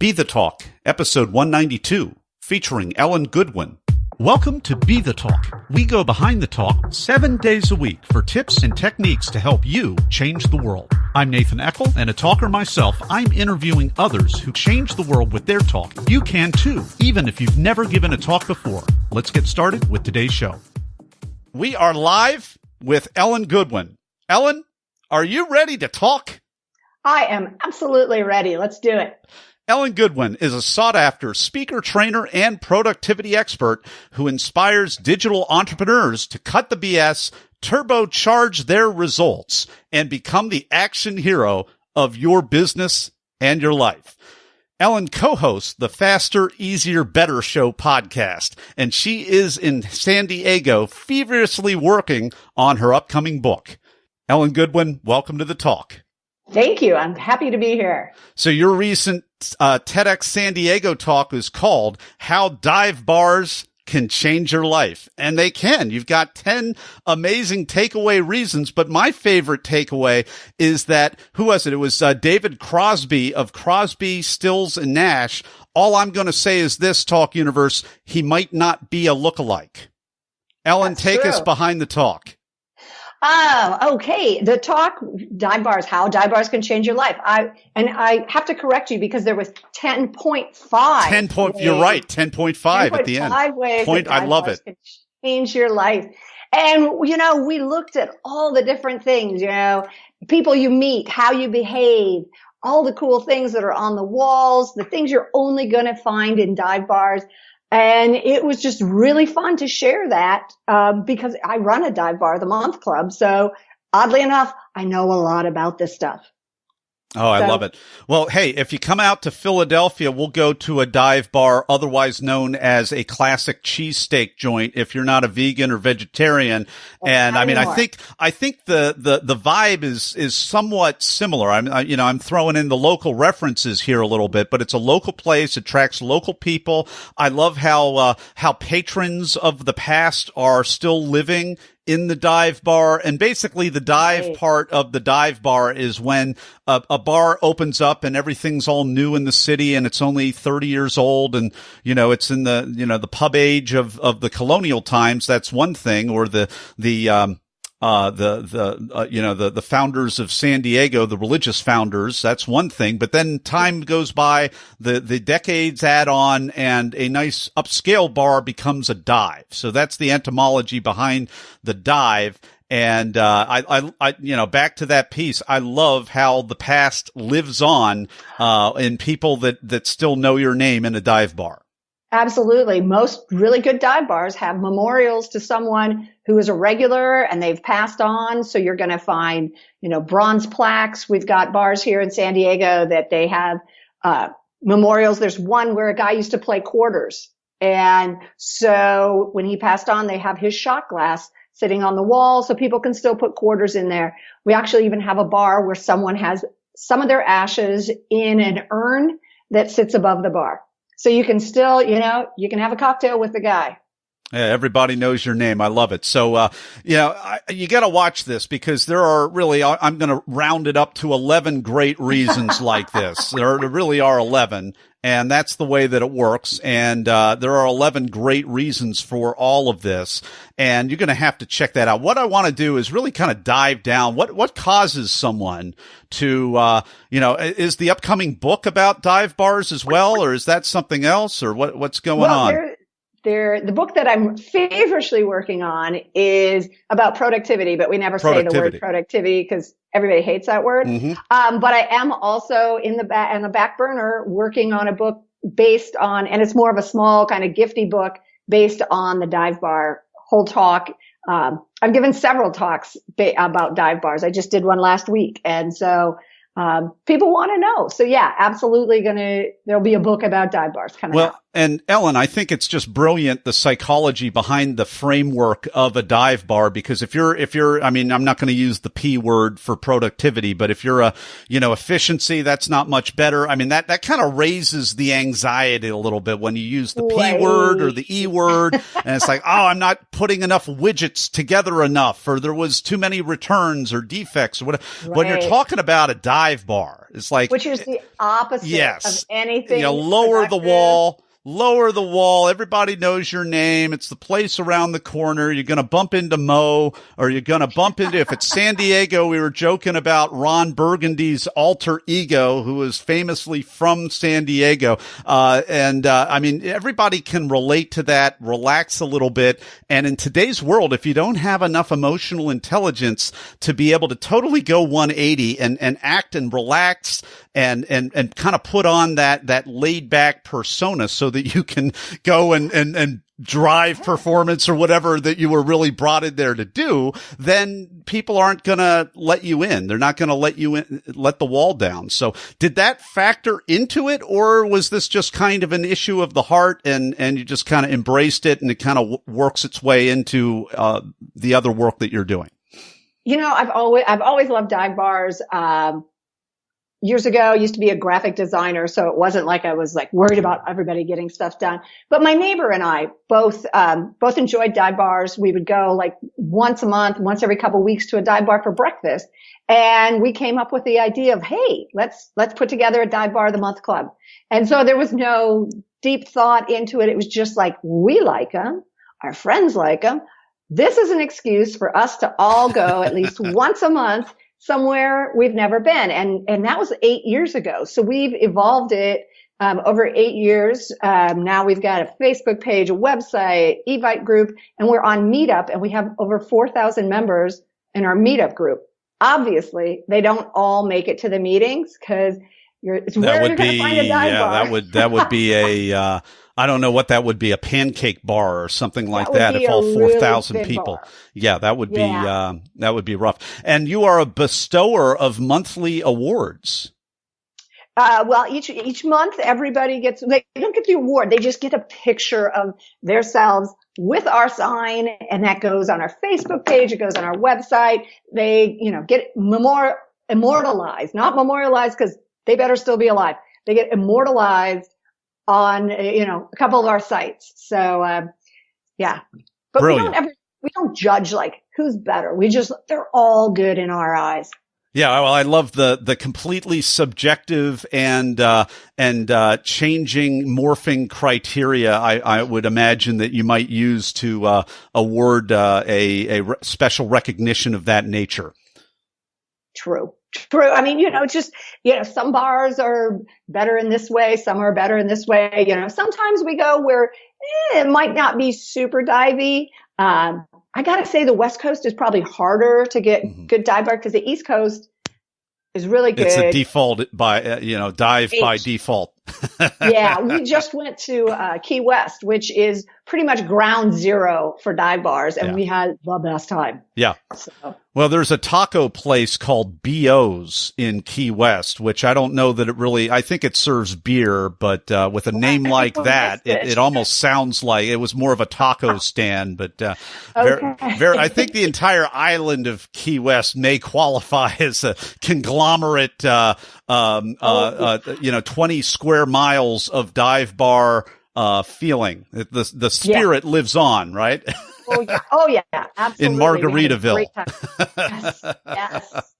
Be the Talk, episode 192, featuring Ellen Goodwin. Welcome to Be the Talk. We go behind the talk 7 days a week for tips and techniques to help you change the world. I'm Nathan Eckel, and a talker myself. I'm interviewing others who change the world with their talk. You can too, even if you've never given a talk before. Let's get started with today's show. We are live with Ellen Goodwin. Ellen, are you ready to talk? I am absolutely ready. Let's do it. Ellen Goodwin is a sought-after speaker, trainer, and productivity expert who inspires digital entrepreneurs to cut the BS, turbocharge their results, and become the action hero of your business and your life. Ellen co-hosts the Faster, Easier, Better Show podcast, and she is in San Diego feverishly working on her upcoming book. Ellen Goodwin, welcome to the talk. Thank you. I'm happy to be here. So your recent TEDx San Diego talk is called How Dive Bars Can Change Your Life. And they can. You've got 10 amazing takeaway reasons. But my favorite takeaway is that, who was it? It was David Crosby of Crosby, Stills, and Nash. All I'm going to say is this, Talk Universe, he might not be a lookalike. Ellen, That's take true. us behind the talk. Oh, okay. The talk, dive bars, how dive bars can change your life. I have to correct you because there was 10.5. You're right. 10.5 at the end. 10.5 ways Point. that I love dive it. bars can change your life. And, we looked at all the different things, people you meet, how you behave, all the cool things that are on the walls, the things you're only going to find in dive bars. And it was just really fun to share that because I run a Dive Bar of the Month Club. So oddly enough, I know a lot about this stuff. Oh, I love it. Well, hey, if you come out to Philadelphia, we'll go to a dive bar, otherwise known as a classic cheesesteak joint, if you're not a vegan or vegetarian. And I mean, I think the vibe is somewhat similar. I'm throwing in the local references here a little bit, but it's a local place, attracts local people. I love how patrons of the past are still living in the dive bar. And basically the dive part of the dive bar is when a bar opens up and everything's all new in the city and it's only 30 years old. And, it's in the pub age of the colonial times. That's one thing. Or the founders of San Diego, the religious founders, that's one thing. But then time goes by, the decades add on, and a nice upscale bar becomes a dive. So that's the etymology behind the dive. And, back to that piece, I love how the past lives on, in people that still know your name in a dive bar. Absolutely. Most really good dive bars have memorials to someone who is a regular and they've passed on. So you're going to find, bronze plaques. We've got bars here in San Diego that they have memorials. There's one where a guy used to play quarters. And so when he passed on, they have his shot glass sitting on the wall so people can still put quarters in there. We actually even have a bar where someone has some of their ashes in an urn that sits above the bar. So you can still, you can have a cocktail with the guy. Yeah, everybody knows your name. I love it. So, you got to watch this because there are really, I'm going to round it up to 11 great reasons like this. There really are 11, and that's the way that it works. And there are 11 great reasons for all of this, and you're going to have to check that out. What I want to do is really kind of dive down. What causes someone to, is the upcoming book about dive bars as well, or is that something else, or what's going on? The book that I'm feverishly working on is about productivity, but we never say the word productivity because everybody hates that word. Mm-hmm. But I am also in the back burner working on a book based on, and it's more of a small kind of gifty book based on the dive bar whole talk. I've given several talks about dive bars. I just did one last week. And so, people want to know. So yeah, absolutely there'll be a book about dive bars coming out. And Ellen, I think it's just brilliant, the psychology behind the framework of a dive bar, because if you're, I mean, I'm not going to use the P word for productivity, but if you're efficiency, that's not much better. I mean, that kind of raises the anxiety a little bit when you use the P word or the E word. And it's like, oh, I'm not putting enough widgets together enough, or there was too many returns or defects or whatever. Right. When you're talking about a dive bar, it's like, which is the opposite of anything. Lower the wall. Lower the wall. Everybody knows your name. It's the place around the corner. You're going to bump into Mo, or you're going to bump into, if it's San Diego, we were joking about Ron Burgundy's alter ego, who is famously from San Diego. I mean, everybody can relate to that, relax a little bit. And in today's world, if you don't have enough emotional intelligence to be able to totally go 180 and act and relax and kind of put on that laid back persona so that you can go and drive performance or whatever that you were really brought in there to do, then people aren't going to let you in. They're not going to let you in, let the wall down. So did that factor into it, or was this just kind of an issue of the heart and you just kind of embraced it and it kind of works its way into the other work that you're doing? You know, I've always loved dive bars. Years ago, I used to be a graphic designer, so it wasn't like I was like worried about everybody getting stuff done. But my neighbor and I both enjoyed dive bars. We would go like once a month, once every couple of weeks to a dive bar for breakfast. And we came up with the idea of, hey, let's put together a dive bar of the month club. And so there was no deep thought into it. It was just like, we like them. Our friends like them. This is an excuse for us to all go at least once a month somewhere we've never been. And that was 8 years ago. So we've evolved it, over 8 years. Now we've got a Facebook page, a website, Evite group, and we're on Meetup, and we have over 4,000 members in our Meetup group. Obviously, they don't all make it to the meetings because it's where you're going to find a dive bar. That would be a, I don't know what that would be, a pancake bar or something like that. If all 4,000 really people. Bar. Yeah, that would be rough. And you are a bestower of monthly awards. Well, each month everybody they don't get the award. They just get a picture of themselves with our sign, and that goes on our Facebook page. It goes on our website. They, get immortalized, not memorialized because they better still be alive. They get immortalized on, a couple of our sites. So, yeah, but brilliant. we don't judge like who's better. They're all good in our eyes. Yeah, well, I love the completely subjective and changing, morphing criteria. I would imagine that you might use to award a special recognition of that nature. True. I mean, some bars are better in this way. Some are better in this way. Sometimes we go where it might not be super divey. I got to say the West Coast is probably harder to get good dive bar because the East Coast is really good. It's a default by default. Yeah. We just went to Key West, which is pretty much ground zero for dive bars. And we had the best time. Yeah. So. Well, there's a taco place called B.O.'s in Key West, which I don't know that it really, I think it serves beer, but with a name like that, it almost sounds like it was more of a taco stand, but I think the entire island of Key West may qualify as a conglomerate, 20 square miles of dive bar feeling. The spirit lives on, right? Oh yeah, absolutely. In Margaritaville. Yes.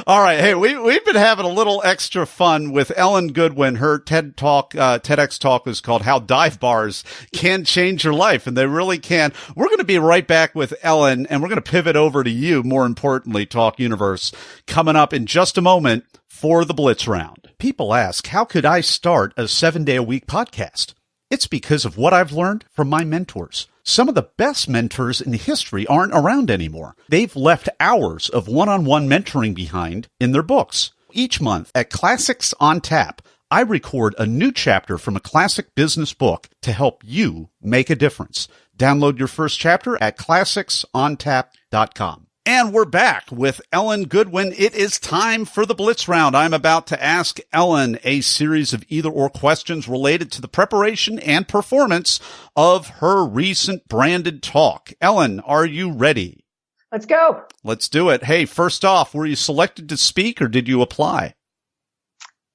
All right. Hey, we've been having a little extra fun with Ellen Goodwin. Her TEDx talk is called How Dive Bars Can Change Your Life. And they really can. We're going to be right back with Ellen, and we're going to pivot over to you, more importantly, Talk Universe, coming up in just a moment for the Blitz Round. People ask, how could I start a 7-day-a-week podcast? It's because of what I've learned from my mentors. Some of the best mentors in history aren't around anymore. They've left hours of one-on-one mentoring behind in their books. Each month at Classics on Tap, I record a new chapter from a classic business book to help you make a difference. Download your first chapter at classicsontap.com. And we're back with Ellen Goodwin. It is time for the Blitz Round. I'm about to ask Ellen a series of either-or questions related to the preparation and performance of her recent branded talk. Ellen, are you ready? Let's go. Let's do it. Hey, first off, were you selected to speak or did you apply?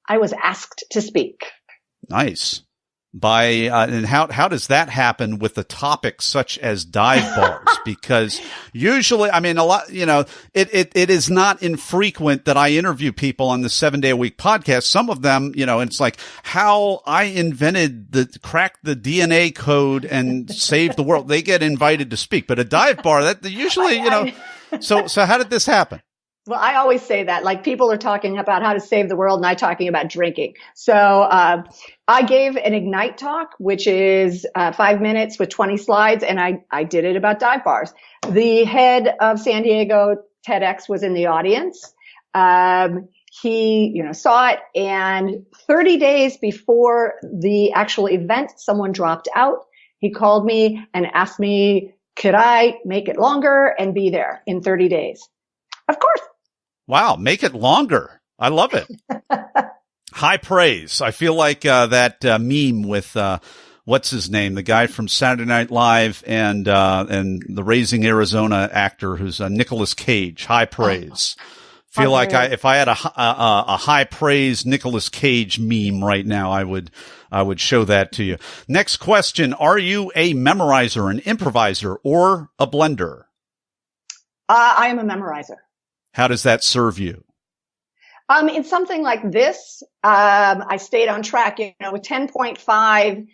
I was asked to speak. Nice. And how does that happen with a topic such as dive bars? Because usually, I mean, a lot, it is not infrequent that I interview people on the 7-day-a-week podcast. Some of them, it's like how I cracked the DNA code and saved the world. They get invited to speak, but a dive bar that usually, so how did this happen? Well, I always say that, like people are talking about how to save the world and I talking about drinking. So, I gave an Ignite talk, which is 5 minutes with 20 slides, and I did it about dive bars. The head of San Diego TEDx was in the audience. He, saw it, and 30 days before the actual event, someone dropped out. He called me and asked me, could I make it longer and be there in 30 days? Of course. Wow, make it longer. I love it. High praise. I feel like that meme with what's his name, the guy from Saturday Night Live and the Raising Arizona actor who's Nicolas Cage. High praise. Feel like if I had a high praise Nicolas Cage meme right now, I would show that to you. Next question: are you a memorizer, an improviser, or a blender? I am a memorizer. How does that serve you? In something like this, I stayed on track, with 10.5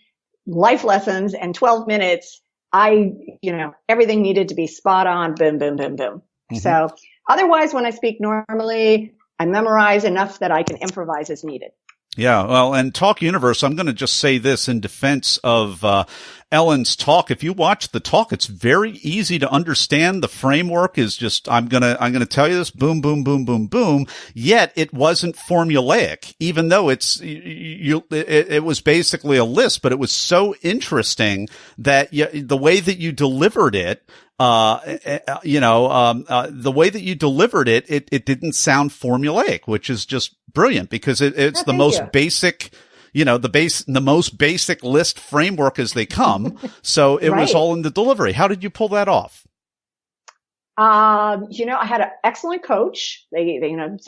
life lessons and 12 minutes. Everything needed to be spot on. Boom, boom, boom, boom. Mm-hmm. So otherwise, when I speak normally, I memorize enough that I can improvise as needed. Yeah, well, and Talk Universe, I'm going to just say this in defense of Ellen's talk. If you watch the talk, it's very easy to understand. The framework is just, I'm going to tell you this, boom, boom, boom, boom, boom. Yet it wasn't formulaic, even though it was basically a list, but it was so interesting that the way that you delivered it, the way that you delivered it, it didn't sound formulaic, which is just brilliant because it's the most basic, the most basic list framework as they come. So it was all in the delivery. How did you pull that off? I had an excellent coach. They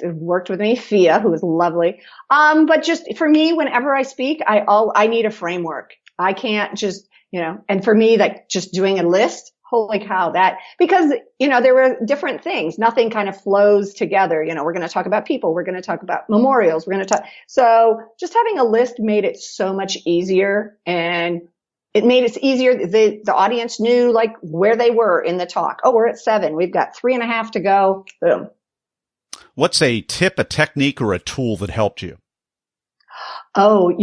worked with me, Fia, who was lovely. But just for me, whenever I speak, I need a framework. I can't just, and for me, like just doing a list, holy cow, because, there were different things. Nothing kind of flows together. We're going to talk about people. We're going to talk about memorials. So just having a list made it so much easier, and it made it easier. The audience knew like where they were in the talk. Oh, we're at 7. We've got 3.5 to go. Boom. What's a tip, a technique, or a tool that helped you? Oh,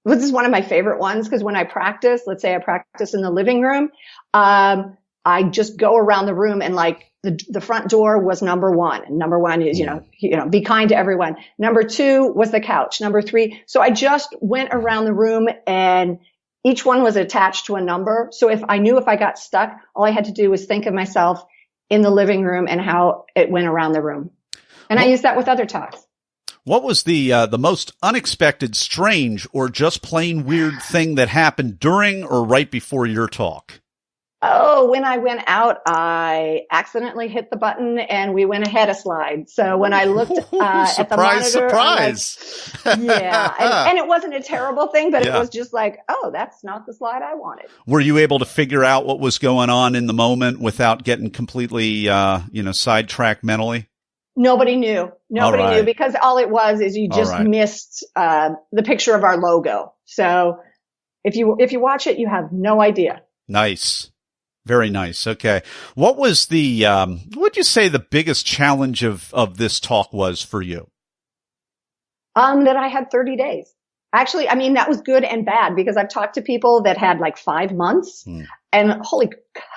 this is one of my favorite ones because when I practice, let's say I practice in the living room, I just go around the room and like the front door was number 1. And number 1 is, be kind to everyone. Number 2 was the couch. Number 3. So I just went around the room and each one was attached to a number. So if I got stuck, all I had to do was think of myself in the living room and how it went around the room. And I use that with other talks. What was the most unexpected, strange, or just plain weird thing that happened during or right before your talk? Oh, when I went out, I accidentally hit the button and we went ahead a slide. So when I looked at the monitor, surprise. And it wasn't a terrible thing, but it was just like, oh, that's not the slide I wanted. Were you able to figure out what was going on in the moment without getting completely, sidetracked mentally? Nobody knew. Nobody knew because all it was is you just missed the picture of our logo. So if you watch it, you have no idea. Nice. Very nice. Okay. What was what would you say the biggest challenge of this talk was for you? That I had 30 days. Actually, I mean, that was good and bad because I've talked to people that had like 5 months and holy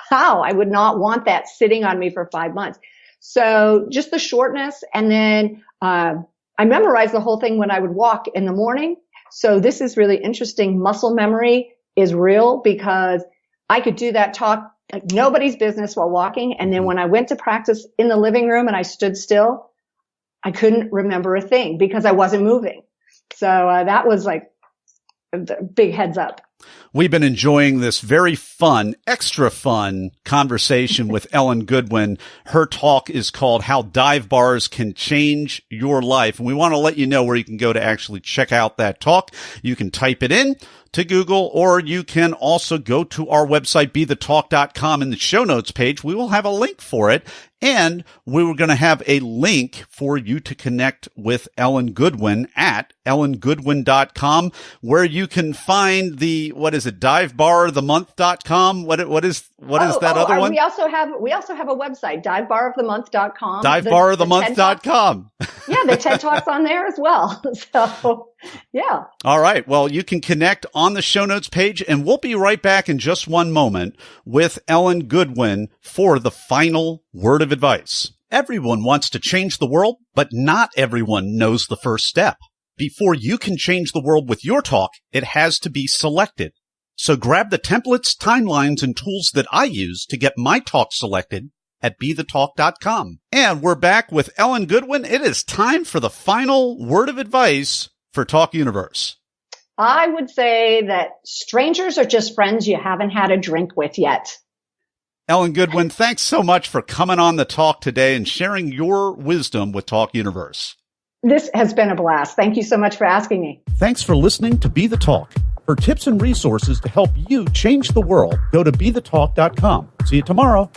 cow, I would not want that sitting on me for 5 months. So just the shortness. And then, I memorized the whole thing when I would walk in the morning. So this is really interesting. Muscle memory is real because I could do that talk like nobody's business while walking. And then when I went to practice in the living room and I stood still, I couldn't remember a thing because I wasn't moving. So that was like a big heads up. We've been enjoying this very fun, extra fun conversation with Ellen Goodwin. Her talk is called How Dive Bars Can Change Your Life. And we want to let you know where you can go to actually check out that talk. You can type it in to Google, or you can also go to our website, BeTheTalk.com. In the show notes page, we will have a link for it. And we were going to have a link for you to connect with Ellen Goodwin at ellengoodwin.com, where you can find the, divebarofthemonth.com? What is that other one? We also have a website, divebarofthemonth.com. Divebarofthemonth.com. Yeah, the TED Talk's on there as well. So, yeah. All right. Well, you can connect on the show notes page, and we'll be right back in just one moment with Ellen Goodwin for the final word of advice. Everyone wants to change the world, but not everyone knows the first step. Before you can change the world with your talk, it has to be selected. So grab the templates, timelines, and tools that I use to get my talk selected at BeTheTalk.com. And we're back with Ellen Goodwin. It is time for the final word of advice for Talk Universe. I would say that strangers are just friends you haven't had a drink with yet. Ellen Goodwin, thanks so much for coming on the talk today and sharing your wisdom with Talk Universe. This has been a blast. Thank you so much for asking me. Thanks for listening to Be the Talk. For tips and resources to help you change the world, go to BeTheTalk.com. See you tomorrow.